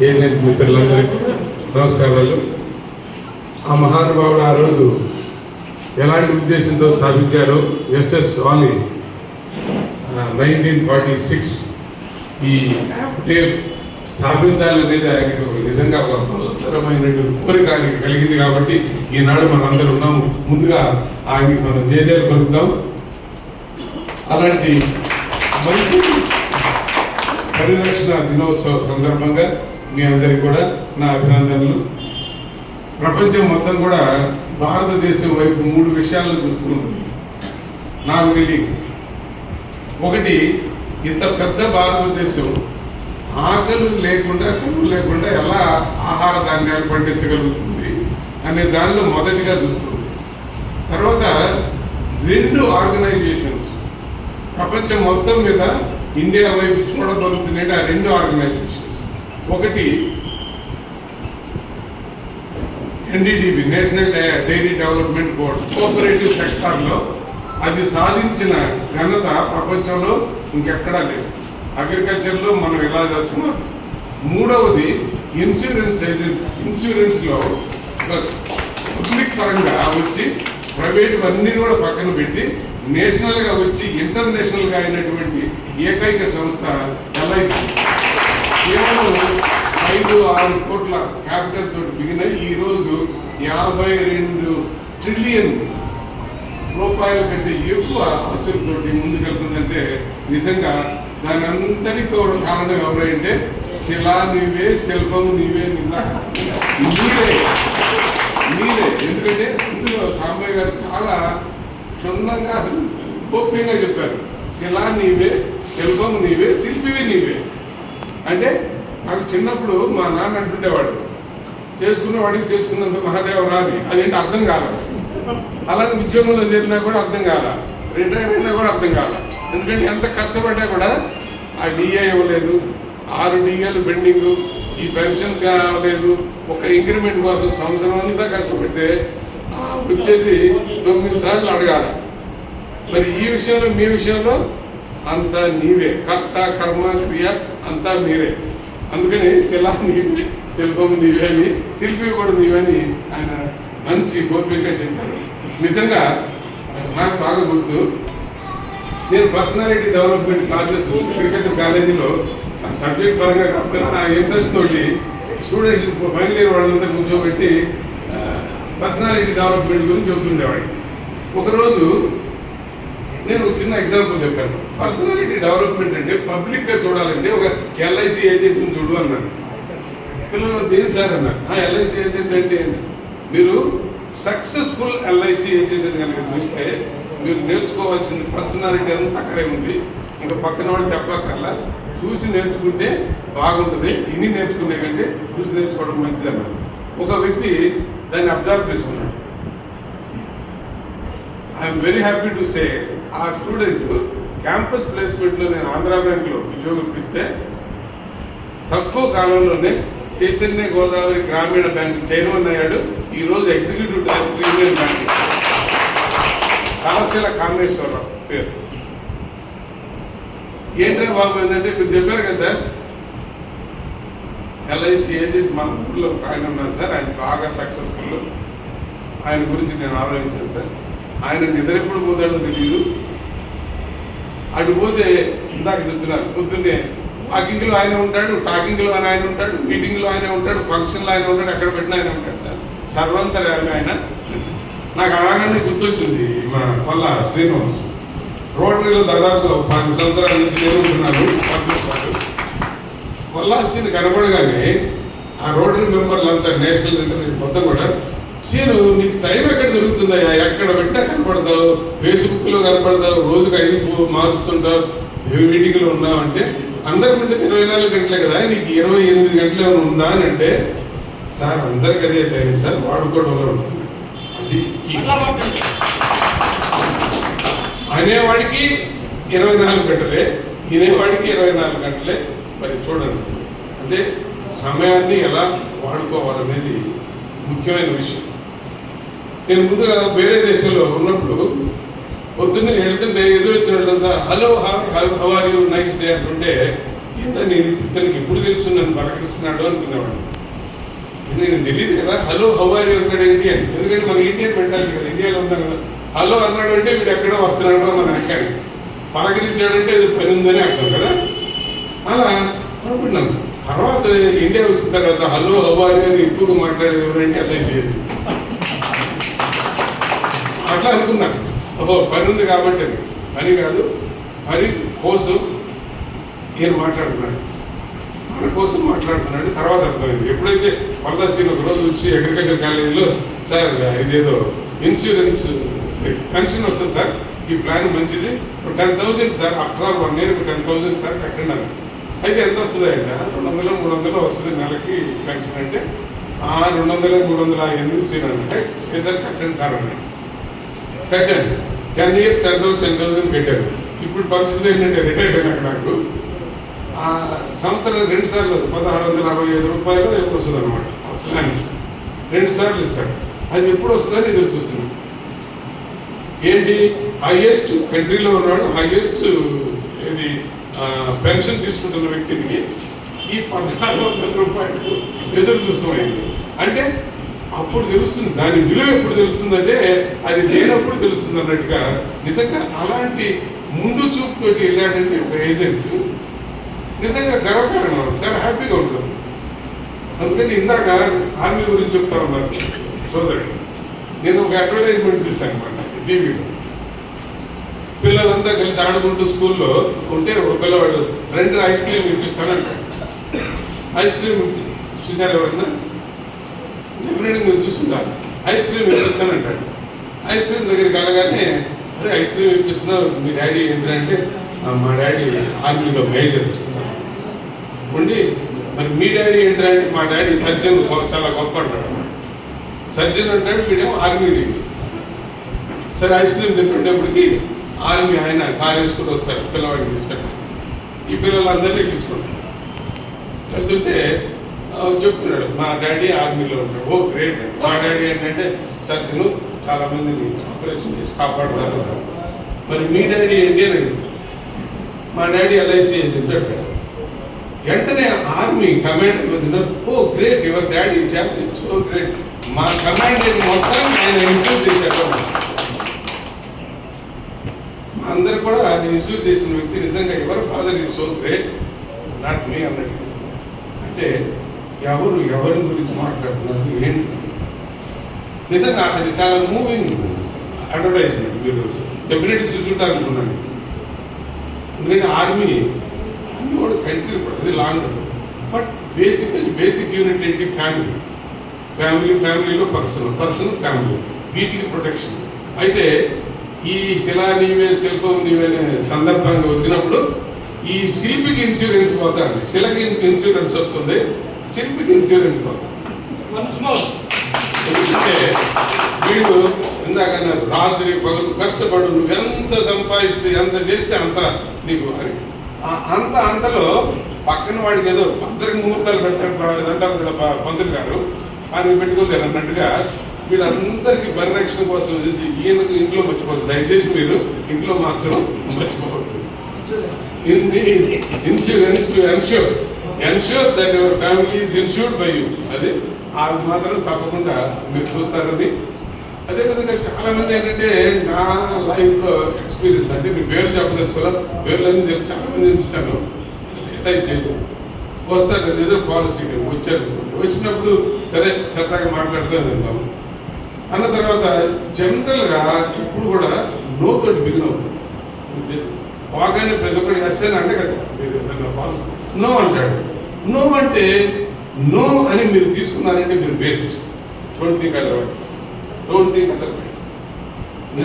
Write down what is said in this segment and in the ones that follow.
Agent మిత్రులందరికీ నమస్కారాలు. ఆ మహానుభావుడు ఆ రోజు ఎలాంటి ఉద్దేశంతో స్థాపించారో ఎస్ఎస్ వాలీ 1946 ఈ యాప్ స్థాపించాలనేది ఆయనకు నిజంగా ఒక బలతరమైన కోరిక ఆయనకి కలిగింది. కాబట్టి ఈనాడు మనం అందరూ ఉన్నాము. ముందుగా ఆయనకి మనం జయజయలు పలుకుతాం. అలాంటి మంచి పరిరక్షణ దినోత్సవ సందర్భంగా మీ అందరికీ కూడా నా అభినందనలు. ప్రపంచం మొత్తం కూడా భారతదేశం వైపు 3 విషయాలను చూస్తుంది. నాకు తెలియదు. ఒకటి, ఇంత పెద్ద భారతదేశం ఆకలి లేకుండా కరువు లేకుండా ఎలా ఆహార ధాన్యాలు పండించగలుగుతుంది అనే దానిలో మొదటిగా చూస్తుంది. తర్వాత 2 ఆర్గనైజేషన్స్ ప్రపంచం మొత్తం మీద ఇండియా వైపు చూడగలుగుతున్నాయి. ఆ 2 ఆర్గనైజేషన్స్, ఒకటి NDDB national dairy development board, cooperative సెక్టార్లో అది సాధించిన ఘనత ప్రపంచంలో ఇంకెక్కడా లేదు. అగ్రికల్చర్లో మనం ఎలా చేస్తున్నాం. మూడవది ఇన్సూరెన్స్ ఏజెంట్, ఇన్సూరెన్స్లో పబ్లిక్ పరంగా వచ్చి ప్రైవేట్ అన్నీ కూడా పక్కన పెట్టి నేషనల్గా వచ్చి ఇంటర్నేషనల్గా అయినటువంటి ఏకైక సంస్థ LIC. కేవలం 5-6 కోట్ల క్యాపిటల్ తోటి బిగినై ఈరోజు 52 ట్రిలియన్ రూపాయల కంటే ఎక్కువ ఆస్తులతోటి ముందుకెళ్తుందంటే నిజంగా దాని అంతటికి కూడా కారణం ఎవరంటే శిలా నీవే, శిల్పము నీవే, నీవే. ఎందుకంటే ఇందులో సాంబయ్య గారు చాలా క్షుణ్ణంగా అసలు గోప్యంగా చెప్పారు. శిలా నీవే, శిల్పము నీవే, శిల్పివి నీవే. అంటే నాకు చిన్నప్పుడు మా నాన్న అంటుండేవాడు, చేసుకున్నవాడికి చేసుకున్నంత మహాదేవరా అని. అదేంటి అర్థం కాలేదు. అలాగే ఉద్యోగంలో చేరినా కూడా అర్థం కాల, రిటైర్ అయినా కూడా అర్థం కాల. ఎందుకంటే ఎంత కష్టపడ్డా కూడా ఆ డిఏ ఇవ్వలేదు, 6 డిఏలు బెండింగ్, ఈ పెన్షన్ కావలేదు, ఒక ఇంక్రిమెంట్ కోసం సంవత్సరం అంతా కష్టపడితే వచ్చేది 9 సార్లు అడగాలి. మరి ఈ విషయంలో మీ విషయంలో అంతా నీవే, కర్త కర్మ క్రియ అంతా మీరే. అందుకని శిలా నీవే, శిల్పం నీవే అని, శిల్పి కూడా నీవని ఆయన మంచి గోప్యంగా చెప్పారు. నిజంగా నాకు బాగా గుర్తు, నేను పర్సనాలిటీ డెవలప్మెంట్ క్లాసెస్ అగ్రికల్చర్ కాలేజీలో సబ్జెక్ట్ పరంగా కాకపోయినా ఆ ఇంట్రెస్ట్ తోటి స్టూడెంట్స్ ఫైనల్ ఇయర్ వాళ్ళంతా కూర్చోబెట్టి పర్సనాలిటీ డెవలప్మెంట్ గురించి చెబుతుండేవాడిని. ఒకరోజు నేను ఒక చిన్న ఎగ్జాంపుల్ చెప్పాను. పర్సనాలిటీ డెవలప్మెంట్ అంటే పబ్లిక్గా చూడాలంటే ఒక LIC ఏజెంట్ని చూడు అన్నాను. పిల్లలు దేని సార్ అన్నారు. LIC ఏజెంట్ అంటే మీరు సక్సెస్ఫుల్ LIC ఏజెంట్ అని కనుక చూస్తే మీరు నేర్చుకోవాల్సిన పర్సనాలిటీ అంతా అక్కడే ఉంది. ఇంకా పక్కన వాళ్ళు చెప్పక్కర్లా, చూసి నేర్చుకుంటే బాగుంటుంది. ఇన్ని నేర్చుకునే కంటే చూసి నేర్చుకోవడం మంచిది అన్నారు. ఒక వ్యక్తి దాన్ని అబ్జర్వ్ చేసుకున్నాడు. I'm very happy to say ఆ స్టూడెంట్ క్యాంపస్ ప్లేస్మెంట్లో నేను ఆంధ్రా బ్యాంక్లో ఉద్యోగం ఇప్పిస్తే తక్కువ కాలంలోనే చైతన్య గోదావరి గ్రామీణ బ్యాంక్ చైర్మన్ అయ్యాడు. ఈరోజు executive director union bank, Kalasala Kameswararao పేరు. ఏంటంటే బాబు ఏంటంటే మీరు చెప్పారు కదా సార్, LIC ఏజెంట్ మా ఊళ్ళో ఆయన ఉన్నారు సార్, ఆయన బాగా సక్సెస్ఫుల్. ఆయన గురించి నేను ఆలోచించాను సార్. ఆయన నిద్ర ఎప్పుడు పోతాడో తెలియదు. అటు పోతే ఇందాక చెప్తున్నారు, పొద్దున్నే వాకింగ్లో ఆయన ఉంటాడు, టాకింగ్లో ఆయన ఉంటాడు, మీటింగ్లో ఆయన ఉంటాడు, ఫంక్షన్లో ఆయన ఉంటాడు, ఎక్కడ పెట్టినా ఆయన ఉంటాడు సార్. సర్వంతర్యామి ఆయన. నాకు అలాగనే గుర్తొచ్చింది మా కొల్ల శ్రీనివాస్. రోటరీలో దాదాపు 10 సంవత్సరాల నుంచి నేర్చుకున్నాను. కొల్లాసీని కనపడగానే ఆ రోటరీ మెంబర్లంతా నేషనల్ ఇంటర్నేషనల్ మొత్తం కూడా, సీను నీకు టైం ఎక్కడ దొరుకుతుందయ్యా, ఎక్కడ పెట్టినా కనపడతావు, ఫేస్బుక్లో కనపడతావు, రోజుకి 5 మారుస్తుంటావు, మీటింగ్లో ఉన్నావు అంటే అందరి మీద 24 గంటలే కదా, నీకు 28 గంటలు ఏమైనా ఉందా అని అంటే, సార్ అందరికి అదే టైం సార్, వాడుకోవడంలో ఉంటుంది. అది అనేవాడికి 24 గంటలే, వినేవాడికి 24 గంటలే. మరి చూడండి, అంటే సమయాన్ని ఎలా వాడుకోవాలనేది ముఖ్యమైన విషయం. నేను ముందుగా వేరే దేశంలో ఉన్నప్పుడు పొద్దున్నే వెళ్తుంటే ఎదురొచ్చినట్లంతా hello how are you nice day అంటుంటే ఏంటని ఇతనికి ఎప్పుడు తెలుసు నన్ను పలకరిస్తున్నాడు అనుకునేవాడు. నేను తెలియదు కదా, హలో హౌ ఆర్ యూ అంటాడు ఏంటి అని. ఎందుకంటే మన ఇండియన్ మెంటాలిటీ కదా, ఇండియాలో ఉన్నాం కదా. హలో అన్నాడు అంటే వీడు ఎక్కడో వస్తున్నాడు మన అక్కడి పలకరించాడంటే అది పని ఉందని అర్థం కదా. అలా అనుకున్నాను. తర్వాత ఇండియా వచ్చిన తర్వాత హలో హౌ ఆర్ యూ అని ఎక్కువగా మాట్లాడేది ఎవరంటే అలా చేయదు. అట్లా అనుకున్నాను, ఓహో పని ఉంది కాబట్టి. పని కాదు, పని కోసం ఈయన మాట్లాడుతున్నాడు, మన కోసం మాట్లాడుతున్నాడు. తర్వాత అర్థమైంది. ఎప్పుడైతే పల్లాసీని ఒక రోజు వచ్చి అగ్రికల్చర్ కాలేజీలో, సార్ ఇదేదో ఇన్సూరెన్స్ పెన్షన్ వస్తుంది సార్, ఈ ప్లాన్ మంచిది, 10,000 సార్, ఆఫ్టర్ ఆల్ 1 ఇయర్కి 10,000 సార్ కట్టండి. అయితే ఎంత వస్తుంది అంటే 200 300 వస్తుంది నెలకి పెన్షన్. అంటే 200 300 ఎందుకు సీన్ అంటే సార్ కట్టండి సార్ అన్నాడు. కట్టండి. 10 years 10,000 కట్టారు. ఇప్పుడు పరిస్థితి ఏంటంటే రిటైర్ అయినాక నాకు సంవత్సరం 2 సార్లు వస్తుంది, 1,665 రూపాయలు వస్తుంది అనమాట. ప్లాన్ 2 సార్లు ఇస్తాడు. అది ఎప్పుడు వస్తుందని ఎదురు చూస్తున్నాను. ఏంటి హైయెస్ట్ కంట్రీలో ఉన్నాడు, హైయెస్ట్ ఇది పెన్షన్ తీసుకుంటున్న వ్యక్తికి ఈ 1,400 రూపాయలు ఎదురు చూస్తామైంది. అంటే అప్పుడు తెలుస్తుంది దాని విలువ. ఎప్పుడు తెలుస్తుందంటే అది లేనప్పుడు తెలుస్తుంది అన్నట్టుగా. నిజంగా అలాంటి ముందు చూపుతోటి వెళ్ళాడంటే ఒక ఏజెంట్ నిజంగా గర్వకారణం, చాలా హ్యాపీగా ఉంటుంది. అందుకని ఇందాక ఆర్మీ గురించి చెప్తారు నాకు సోదరుడు. నేను ఒక అడ్వర్టైజ్మెంట్ చూశాను అనమాట టీవీలో. పిల్లలంతా కలిసి ఆడుకుంటూ స్కూల్లో ఉంటే ఒక పిల్లవాడు 2 ఐస్ క్రీమ్ ఇప్పిస్తానంటాడు. ఐస్ క్రీమ్ చూసారు ఎవరన్నా? ఎప్పుడైనా మీరు చూస్తుంటారు. ఐస్ క్రీమ్ ఇప్పిస్తానంటాడు. ఐస్ క్రీమ్ దగ్గరికి వెళ్ళగానే, అరే ఐస్ క్రీమ్ ఇప్పిస్తున్నావు, మీ డాడీ ఏంటంటే మా డాడీ ఆర్మీలో మేజర్ ఉండి, మరి మీ డాడీ ఏంటంటే మా డాడీ సర్జన్, చాలా గొప్ప అంటాడు. సర్జన్ అంటాడు, వీడేమో ఆర్మీ. సరే ఐస్ క్రీమ్ తింటుండేప్పటికి ఆర్మీ ఆయన కారు వేసుకుని వస్తాడు పిల్లవాడిని తీసుకెళ్ళి. ఈ పిల్లలందరినీ ఎక్కించుకుంటాడు. వెళ్తుంటే చెప్తున్నాడు, మా డాడీ ఆర్మీలో ఉంటాడు. ఓ గ్రేట్. మా డాడీ ఏంటంటే సర్జను, చాలా మందిని ఆపరేషన్ చేసి కాపాడుతారు. మరి మీ డాడీ ఏంటి అని అడుగుతాడు. మా డాడీ LIC ఏజెంట్ అంటాడు. వెంటనే ఆర్మీ కమాండర్ వదిలినారు. Oh great, your daddy job so great. మా కమాండర్ మొత్తం ఆయన ఇన్సూర్ చేశారు. అందరూ కూడా ఆయన ఇన్సూర్ చేసిన వ్యక్తి నిజంగా ఎవరి father is so great, not me అన్నట్టు. అంటే ఎవరి గురించి మాట్లాడుతున్నారు ఏంటి? నిజంగా అది చాలా మూవింగ్ అడ్వర్టైజ్మెంట్. మీరు డెఫినెట్గా చూసుకుంటారు అనుకున్నాను. ఎందుకంటే ఆర్మీ కూడా కంట్రీ అది లాంగ్. బట్ బేసిక్ యూనిట్ ఏంటి? ఫ్యామిలీలో పర్సన్ ఫ్యామిలీ, వీటికి ప్రొటెక్షన్. అయితే ఈ శిలా నీవే శిల్పం నీవే అనే సందర్భంగా వచ్చినప్పుడు ఈ శిల్పికి ఇన్సూరెన్స్ పోతారు. శిలకి ఇన్సూరెన్స్ వస్తుంది, శిల్పికి ఇన్సూరెన్స్ పోతారు. వీడు ఇందాక రాత్రి పగలు కష్టపడు, నువ్వు ఎంత సంపాదిస్తే ఎంత చేస్తే అంత నీకు అని. అంతలో పక్కన వాడికి ఏదో అందరికి ముహూర్తాలు పెడతాడు అంటారు కదా పంతులు గారు, ఆయన పెట్టుకోలేరు అన్నట్టుగా వీళ్ళందరికీ పరిరక్షణ కోసం చూసి ఈయనకు ఇంట్లో మర్చిపోతుంది. దయచేసి మీరు ఇంట్లో మాత్రం మర్చిపోవద్దు. Insurance to ensure that your family is insured by you. అది మాత్రం తప్పకుండా మీరు చూస్తారని. అదేవిధంగా చాలా మంది ఏంటంటే నా లైఫ్లో ఎక్స్పీరియన్స్ అంటే మీ పేరు చెప్పదలుచుకోవాలి, పేర్లన్నీ తెలిసి చాలా మంది చూస్తాను. LIC వస్తారు ఏదో పాలసీకి వచ్చారు. వచ్చినప్పుడు సరే సరదాగా మాట్లాడుతూ వెళ్తాము. అన్న తర్వాత జనరల్గా ఇప్పుడు కూడా నో తోటి బిగిన్ అవుతుంది. బాగానే ప్రతి ఒక్కటి ఎస్ఐని అంటే కదా మీరు పాలసీ నో అంటాడు. నో అంటే నో అని మీరు తీసుకున్నారంటే మీరు basic don't think otherwise.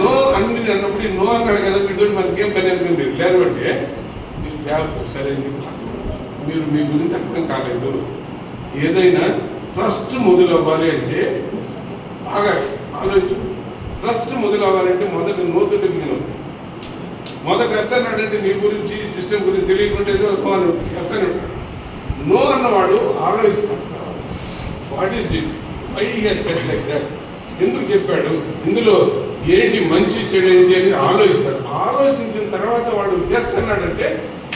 No అని మీరు అన్నప్పుడు నో అన్నాడు కదా వీటితో మనకేం పని అని మీరు లేదంటే మీరు జాగ్రత్త. సరే మీరు మీ గురించి అర్థం కాలేదు. ఏదైనా ట్రస్ట్ మొదలవ్వాలి అంటే బాగా ఆలోచించు. ట్రస్ట్ మొదలవ్వాలంటే మొదట నోతో బిగిన్ అవుతుంది. మొదట ఎస్ అన్నాడంటే మీ గురించి సిస్టమ్ గురించి తెలియకుంటే ఎస్ అని ఉంటాడు. నో అన్నవాడు ఆలోచిస్తాడు. What is it, why he has said like that, ఎందుకు చెప్పాడు, ఇందులో ఏంటి మంచి చెడు ఏంటి అనేది ఆలోచిస్తాడు. ఆలోచించిన తర్వాత వాడు ఎస్ అన్నాడంటే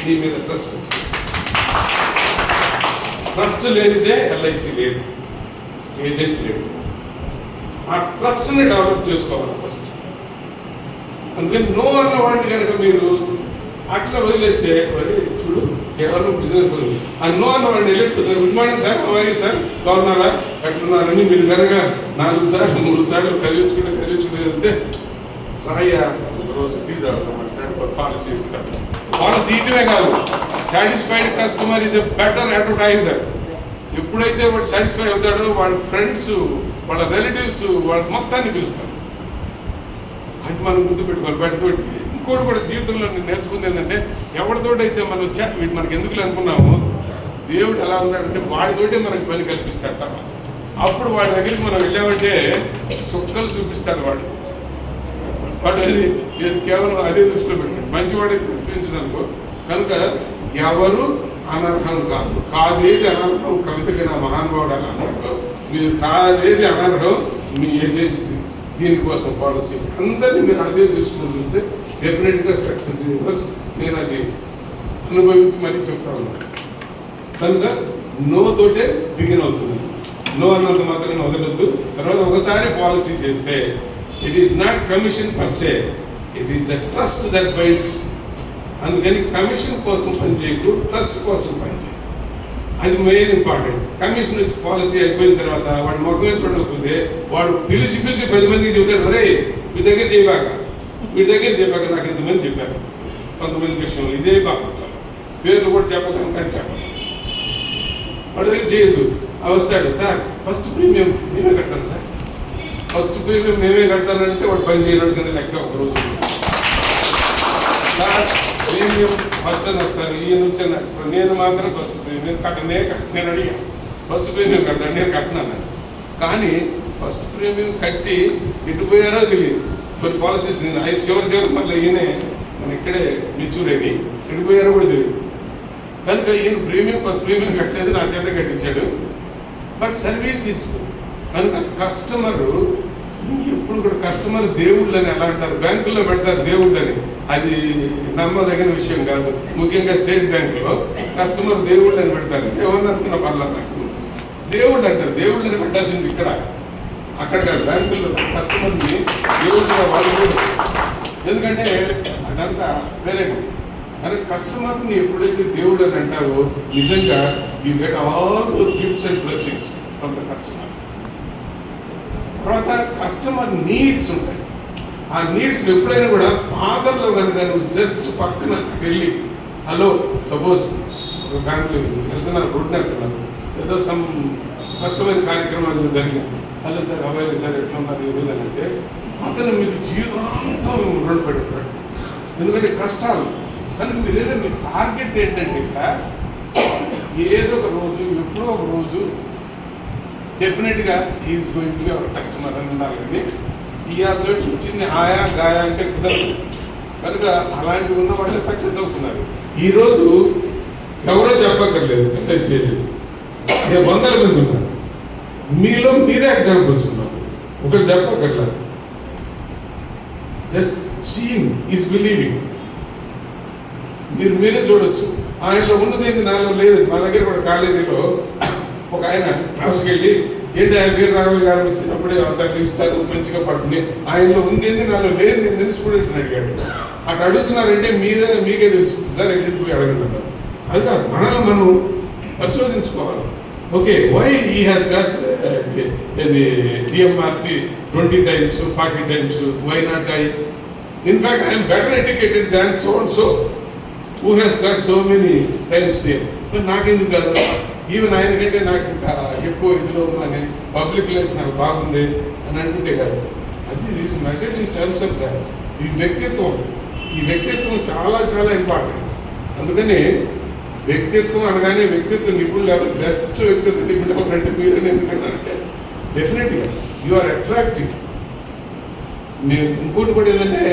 నీ మీద ట్రస్ట్ వస్తుంది. ట్రస్ట్ లేనిదే ఎల్ఐసి లేదు, ఏజెంట్ లేదు. ఆ ట్రస్ట్ని డెవలప్ చేసుకోవాలి ఫస్ట్. అందుకని నో అన్న వాడిని కనుక మీరు అట్లా వదిలేస్తే మరి చూడు కేవలం బిజినెస్ గురించి ఆ నో అన్న వాడిని వెళ్ళిపోతున్నారు. గుడ్ మార్నింగ్ సార్, అవ్వాలి సార్, బాగున్నారా, ఎట్లున్నారని మీరు కనుక 4 సార్లు 3 సార్లు కలిగించుకుంటే రాయ్యా రోజు టీ తాగుతామంటాడు, పాలసీ ఇస్తాడు. పాలసీ ఇయటమే కాదు, satisfied customer is a better advertiser. ఎప్పుడైతే వాడు సాటిస్ఫై అవుతాడో వాళ్ళ ఫ్రెండ్స్, వాళ్ళ రిలేటివ్స్, వాళ్ళ మొత్తాన్ని పిలుస్తారు. అది మనం గుర్తుపెట్టుకోవాలి. బయటతోటి ఇంకోటి కూడా జీవితంలో నేను నేర్చుకుంది ఏంటంటే, ఎవరితోటైతే మనం వీటి మనకి ఎందుకు అనుకున్నామో, దేవుడు ఎలా ఉన్నాడంటే వాడితోటే మనకి పని కల్పిస్తాడు. తర్వాత అప్పుడు వాడి దగ్గరికి మనం వెళ్ళామంటే సుక్కలు చూపిస్తాడు వాడు. అది కేవలం అదే దృష్టిలో పెట్టాడు. మంచివాడైతే చూపించదనుకో. కనుక ఎవరు అనర్హం కాదు. కాదేది అనర్హం కవితకి నా మహానుభావుడు అలా అన్నాడు. మీరు కాదేది అనర్హం మీ ఏజెన్సీ దీనికోసం పాలసీ అందరినీ మీరు అదే దృష్టిలో చూస్తే డెఫినెట్గా సక్సెస్ యూనివర్స్. నేను అది అనుభవించి మరీ చెప్తా ఉన్నాను. కనుక నో తోటే బిగిన్ అవుతుంది. నో అన్నంత మాత్రం వదలొద్దు. తర్వాత ఒకసారి పాలసీ చేస్తే it is not commission per say, it is the trust that binds. అందుకని కమిషన్ కోసం పనిచేయకు, ట్రస్ట్ కోసం పనిచేయకు. అది మెయిన్ ఇంపార్టెంట్. కమిషన్ వచ్చి పాలసీ అయిపోయిన తర్వాత వాడు మొక్కమే చూడకపోతే వాడు పిలిచి 10 మందికి చెబుతాడు, అరే వీడి దగ్గర చేయబాక నాకు ఇంతమంది చెప్పారు 10 విషయంలో ఇదే బాగుంటారు, పేర్లు కూడా చెప్పగలను కానీ చెప్పాలి. వాడి దగ్గర చేయదు. వస్తాడు, సార్ ఫస్ట్ ప్రీమియం మేమే కట్టాలి సార్, ఫస్ట్ ప్రీమియం మేమే కట్టాలంటే వాడు పని చేయడం కింద లెక్క. ఒకరోజు ప్రీమియం ఫస్ట్ అని వస్తారు, ఈయన నుంచి నేను మాత్రం ఫస్ట్ ప్రీమియం నేను అడిగాను, ఫస్ట్ ప్రీమియం కడతాను, నేను కట్టినాను. కానీ ఫస్ట్ ప్రీమియం కట్టి ఎటు పోయారో తెలియదు. కొన్ని పాలసీస్ నేను చివరి మళ్ళీ ఈయనే మన ఇక్కడే మెచ్యూరేని ఎటు పోయారో కూడా తెలియదు. కనుక ఈయన ఫస్ట్ ప్రీమియం కట్టలేదు, నా చేత కట్టించాడు. But service is. కనుక కస్టమరు ఎప్పుడు కూడా కస్టమర్ దేవుళ్ళు అని ఎలా అంటారు, బ్యాంకుల్లో పెడతారు దేవుళ్ళు అని, అది నమ్మదగిన విషయం కాదు. ముఖ్యంగా స్టేట్ బ్యాంకులో కస్టమర్ దేవుళ్ళు అని పెడతారు. ఏమన్నా అనుకున్న పర్లా, నాకు దేవుళ్ళు అంటారు. దేవుళ్ళు అని పెట్టాల్సింది ఇక్కడ, అక్కడ కాదు. బ్యాంకుల్లో కస్టమర్ని దేవుళ్ళుగా వాడుకోరు. ఎందుకంటే అదంతా వేరే. కానీ కస్టమర్ని ఎప్పుడైతే దేవుడు అని అంటారో నిజంగా you get all those gifts and blessings from the customer. తర్వాత కస్టమర్ నీడ్స్ ఉంటాయి. ఆ నీడ్స్ ఎప్పుడైనా కూడా ఫాదర్లో కనుక నువ్వు జస్ట్ పక్కన వెళ్ళి హలో, సపోజ్ ఒక బ్యాంకులో వెళ్తున్నారు, రోడ్డు వెళ్తున్నారు, ఏదో సమ్ కష్టమైన కార్యక్రమాలు జరిగింది, హలో సార్ అవ్వాలి సార్ ఎట్లా ఉన్నారు ఏదో అంటే అతను మీకు జీవితాంతం రుణపడి పెడతాడు. ఎందుకంటే కష్టాలు. కానీ మీరు ఏదో మీ టార్గెట్ ఏంటంటే ఇక్కడ ఏదో ఒక రోజు, ఎప్పుడో ఒక రోజు డెఫినెట్గా is going to be our customer అని ఉండాలి. కానీ ఈఆర్తో చిన్న ఆయా గాయా అంటే కుదరదు. కనుక అలాంటివి ఉన్న వాళ్ళే సక్సెస్ అవుతున్నారు. ఈరోజు ఎవరో చెప్పక్కర్లేదు, ఇన్వెస్ట్ చేయలేదు, 100 మంది ఉన్నారు. మీలో మీరే ఎగ్జాంపుల్స్ ఉన్నారు, ఒకరు చెప్పక్కర్లేదు. Just seeing is believing. మీరే చూడొచ్చు. ఆయనలో ఉన్నది ఏంటి నాలో లేదు. మా దగ్గర కూడా కాలేజీలో ఒక ఆయన క్లాస్కి వెళ్ళి ఏంటి ఆయన పేరు రాఘవ గారు ఇచ్చినప్పుడే అంత ఇస్తారు మంచిగా పడుతుంది, ఆయనలో ఉంది ఏంది నాలో లేదు ఏంటని స్టూడెంట్స్ని అడిగాడు. అక్కడ అడుగుతున్నారంటే మీకే తెలుస్తుంది సార్, ఎక్కడికి పోయి అడగంటున్నారు. అది కాదు, మనల్ని మనం పరిశోధించుకోవాలి. ఓకే, వై ఈ has got DMRT 20 times, 40 times, why not I? In fact, I am better educated than so and so who has got so many times there. But నాకెందుకు కాదు, ఈవెన్ ఆయన కంటే నాకు ఇంకా ఎక్కువ ఇదిలో ఉందని, పబ్లిక్ లైఫ్ నాకు బాగుంది అని అంటుంటే కాదు. అది this message in terms of that. ఈ వ్యక్తిత్వం చాలా చాలా ఇంపార్టెంట్. అందుకని వ్యక్తిత్వం అనగానే వ్యక్తిత్వం నిపుణులు కాదు, జస్ట్ వ్యక్తిత్వ నిపుణులు అంటే మీరని ఎందుకంటే డెఫినెట్గా యు ఆర్ అట్రాక్టివ్. నేను ఇంకోటి కూడా ఏంటంటే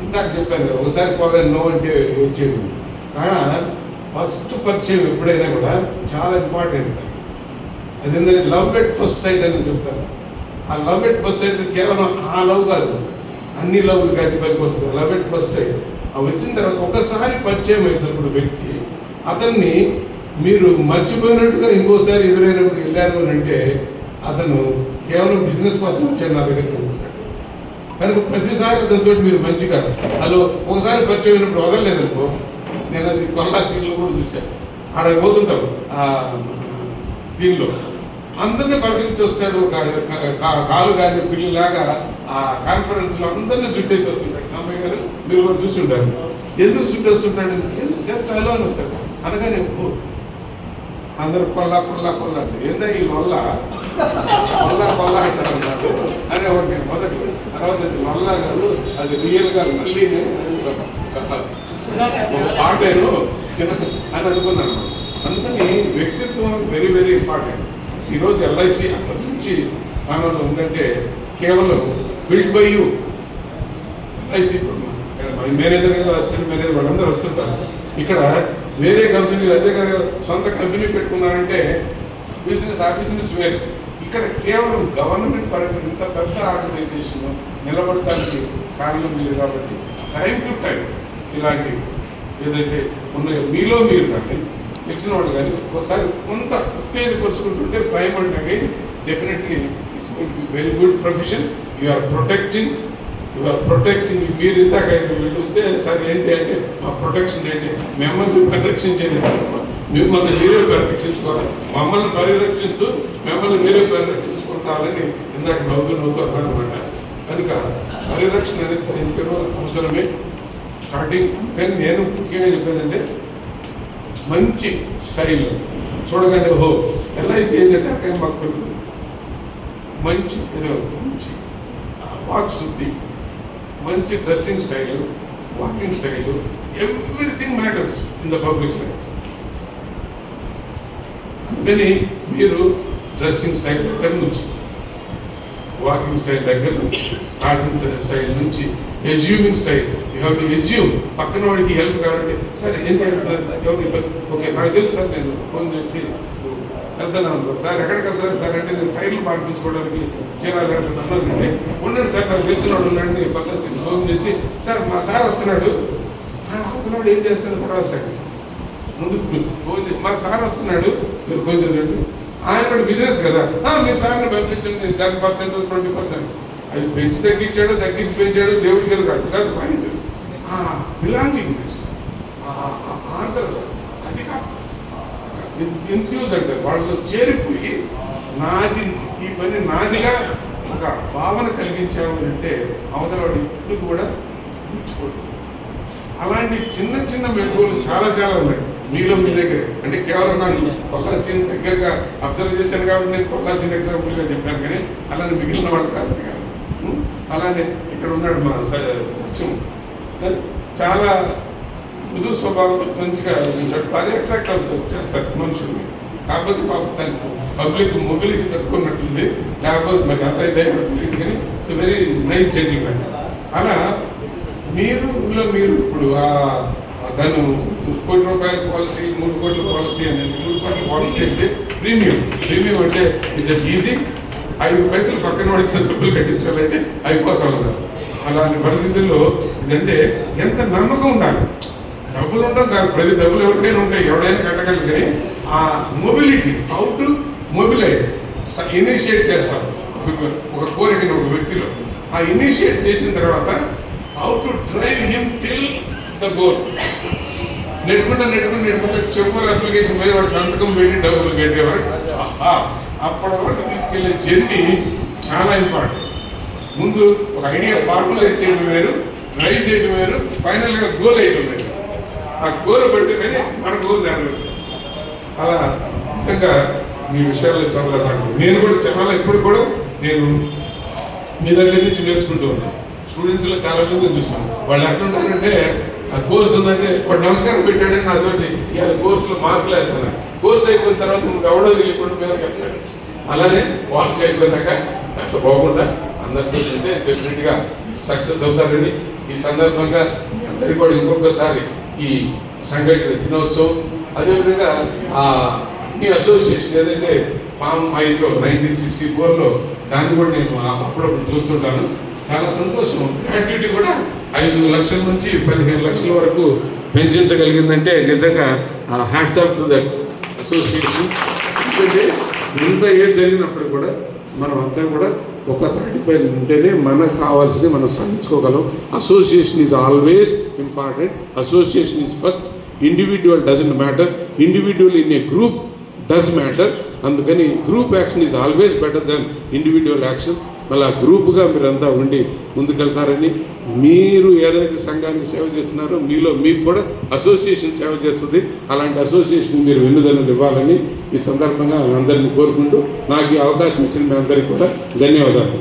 ఇందాక చెప్పాను కదా, ఒకసారి పోగా నో అంటే వచ్చేది. కానీ ఫస్ట్ పరిచయం ఎప్పుడైనా కూడా చాలా ఇంపార్టెంట్. అది ఏంటంటే లవ్ ఎట్ ఫస్ట్ సైట్ అని చెప్తారు. ఆ లవ్ ఎట్ ఫస్ట్ సైట్ కేవలం ఆ లవ్ కాదు, అన్ని లవ్లు కాదు పనికి వస్తుంది. లవ్ ఎట్ ఫస్ట్ సైట్ వచ్చిన తర్వాత ఒకసారి పరిచయం అయినప్పుడు వ్యక్తి అతన్ని మీరు మర్చిపోయినట్టుగా ఇంకోసారి ఎదురైనప్పుడు వెళ్ళారు అని అంటే అతను కేవలం బిజినెస్ కోసం వచ్చాడు నా దగ్గరికి అనుకుంటాడు. కనుక ప్రతిసారి అతనితో మీరు మంచిగా హలో ఒకసారి పరిచయం అయినప్పుడు వదలలేదు అనుకో. నేను అది కొల్లా సీన్లో కూడా చూశాను. ఆడ పోతుంటాం దీనిలో అందరినీ పలకరించి వస్తాడు. కాలు కానీ పిల్లిలాగా ఆ కాన్ఫరెన్స్లో అందరినీ చుట్టేసి వస్తుంటాడు. సాంబయ్య గారు మీరు కూడా చూస్తుంటారు. ఎందుకు చుట్టూ వస్తుంటాడు? జస్ట్ హలో అని వస్తాడు. అనగానే అందరూ కొల్లా అంటే ఏందా ఈ వల్ల అంటారు అన్నారు అని ఒకటి మొదటి. తర్వాత వల్ల కాదు, అది రియల్గా మళ్ళీ పాటేను చిన్న అని అనుకున్నాను. అందుకని వ్యక్తిత్వం వెరీ వెరీ ఇంపార్టెంట్. ఈరోజు ఎల్ఐసి అక్కడి నుంచి స్థానంలో ఉందంటే కేవలం build by you. LIC manager కదా, అసిస్టెంట్ మేనేజర్ వాళ్ళందరూ వస్తుంటారు. ఇక్కడ వేరే కంపెనీలు అదే కదా సొంత కంపెనీ పెట్టుకున్నారంటే బిజినెస్ వేరు. ఇక్కడ కేవలం గవర్నమెంట్ పరంగా ఇంత పెద్ద ఆర్గనైజేషన్ నిలబడటానికి కారణం లేదు. కాబట్టి టైం టు టైం ఇలాంటి ఏదైతే ఉన్నాయో మీలో మీరు కానీ తెలిసిన వాళ్ళు కానీ ఒకసారి కొంత ఉత్తేజపరుచుకుంటుంటే భయం అంటే definitely it's very good profession. You are protecting మీరు ఇందాక వస్తే సార్ ఏంటి అంటే మా ప్రొటెక్షన్ ఏంటి, మిమ్మల్ని పరిరక్షించేది, మిమ్మల్ని మీరే పరిరక్షించుకోవాలి, మమ్మల్ని పరిరక్షిస్తూ మిమ్మల్ని మీరే పరిరక్షించుకుంటారని ఇందాక నవ్వుతూ అన్నమాట. కనుక పరిరక్షణ అనేది ఎందుకనో అవసరమే. స్టార్టింగ్ కానీ నేను ముఖ్యంగా చెప్పేదంటే మంచి స్టైల్ చూడగానే ఓహో ఎల్ఐసి ఏజెంట్ అంటే మాకు మంచి ఏదో మంచి వాక్ శుద్ధి, మంచి dressing style, walking style, everything matters in the public life. అందుకని మీరు డ్రెస్సింగ్ స్టైల్ దగ్గర నుంచి, వాకింగ్ స్టైల్ దగ్గర నుంచి, టాకింగ్ స్టైల్ నుంచి, assuming style. You have to assume. పక్కన వాడికి హెల్ప్ కావాలంటే సరే ఏం ఎవరికి ఓకే నాకు తెలుసు సార్, నేను ఫోన్ చేసి వెళ్తున్నాను సార్, ఎక్కడికి వెళ్తున్నాను సార్ అంటే నేను టైర్లు మార్పించుకోవడానికి చీరాలు వెళ్తున్నాను అంటే ఉండండి సార్ నాకు తెలిసిన వాడు ఉన్నాడు పద్ధతి ఫోన్ చేసి సార్ మా సార్ వస్తున్నాడు. వస్తున్నాడు ఏం చేస్తాడు తర్వాత సార్ ముందు ఫోన్ చేసి మా సార్ వస్తున్నాడు మీరు ఫోన్ చేయండి. ఆయన బిజినెస్ కదా మీ సార్ని పంపించండి 10%, 20%. అది పెంచి తగ్గించి పెంచాడు దేవుడికి కాదు కాదు పాయింట్. బిలాంగింగ్నెస్ ఆంతర్ అది కాదు ఎంథ్యూజ్ అంటారు. వాళ్ళతో చేరిపోయి నాది ఈ పని నాదిగా ఒక భావన కలిగించాము అంటే అవతల వాడు ఇప్పుడు కూడా మెచ్చుకోడు. అలాంటి చిన్న చిన్న మెరుగులు చాలా ఉన్నాయి మీలో మీ దగ్గర. అంటే కేవలం నాకు కొల్లా సీన్ దగ్గరగా అబ్జర్వ్ చేశాను కాబట్టి నేను కొల్లా సీన్ ఎగ్జాంపుల్గా చెప్పాను, కానీ అలానే మిగిలిన వాళ్ళు కాదు. అలానే ఇక్కడ ఉన్నాడు మా సత్యం, చాలా మృదు స్వభావం మంచిగా బాగా అట్రాక్ట్ అవుతారు చేస్తారు మనుషుల్ని. కాకపోతే పబ్లిక్ మొబిలిటీ తక్కువ ఉన్నట్టుంది, లేకపోతే మరి అంత ఇదైనట్టుంది. కానీ సో వెరీ నైస్ జెంటిల్మెన్. అలా మీరు ఇప్పుడు దాన్ని 1 కోటి రూపాయల పాలసీ, 3 కోట్ల పాలసీ అనేది 3 కోట్ల పాలసీ అంటే ప్రీమియం అంటే ఇది ఈజీ. 5 పైసలు పక్కన వాడిసిన డబ్బులు కట్టించాలంటే అయిపోతా ఉన్నారు. అలాంటి పరిస్థితుల్లో ఇదంటే ఎంత నమ్మకం ఉండాలి. డబ్బులు ఉండవు కాదు, ప్రతి డబ్బులు ఎవరికైనా ఉంటాయి, ఎవరైనా కట్టగలరు. కానీ ఆ mobility, how to mobilise, initiate చేస్తాం ఒక కోరికని ఒక వ్యక్తిలో. ఆ ఇనిషియేట్ చేసిన తర్వాత how to drive him till the goal. నెట్టుకుంటా చెప్పుల అప్లికేషన్ పోయి వాడు సంతకం పెట్టి డబ్బులు కట్టేవారు. అప్పటి వరకు తీసుకెళ్లే జర్నీ చాలా ఇంపార్టెంట్. ముందు ఒక ఐడియా ఫార్ములేట్ చేయడం వేరు, డ్రైవ్ చేయడం వేరు, ఫైనల్గా గోల్ వేయడం వేరు. ఆ గోల్ పెడితే కానీ మన గోల్ నెరవేరు. అలా నిజంగా మీ విషయాల్లో చాలా నేను కూడా చాలా ఇప్పుడు కూడా నేను మీ దగ్గర నుంచి నేర్చుకుంటూ ఉన్నాను. స్టూడెంట్స్లో చాలా మంది చూస్తాను. వాళ్ళు ఎట్లుంటారంటే ఆ కోర్సు ఉందంటే వాడు నమస్కారం పెట్టాడని నాతోటి ఇవాళ కోర్సులో మార్కులు వేస్తాను. కోర్సు అయిపోయిన తర్వాత నువ్వు ఎవడో తెలియకుండా మీద కట్టాడు. అలానే పాలసీ అయిపోయినాక అట్లా పోకుండా అందరితో ఉంటే డెఫినెట్గా సక్సెస్ అవుతారని ఈ సందర్భంగా అందరికీ కూడా ఇంకొకసారి ఈ సంఘటిత దినోత్సవం, అదేవిధంగా ఈ అసోసియేషన్ ఏదైతే ఫామ్ 5లో 1964లో దాన్ని కూడా నేను అప్పుడప్పుడు చూస్తుంటాను. చాలా సంతోషం. గ్రాట్యుటీ కూడా 5 లక్షల నుంచి 15 లక్షల వరకు పెంచగలిగిందంటే నిజంగా hats off to that association. ఎందుకంటే ఇంత ఏజ్ జరిగినప్పుడు కూడా మనం అంతా కూడా ఒక తాటిపై ఉంటేనే మనకు కావాల్సింది మనం సాధించుకోగలం. Association is always important. Association is first. Individual doesn't matter, individual in a group does matter. అందుకని group action is always better than individual action. మళ్ళీ గ్రూప్గా మీరంతా ఉండి ముందుకెళ్తారని, మీరు ఏదైతే సంఘానికి సేవ చేస్తున్నారో మీలో మీకు కూడా అసోసియేషన్ సేవ చేస్తుంది. అలాంటి అసోసియేషన్ మీరు వెన్నుదన్నులు ఇవ్వాలని ఈ సందర్భంగా అందరినీ కోరుకుంటూ నాకు ఈ అవకాశం ఇచ్చిన మీ అందరికీ కూడా ధన్యవాదాలు.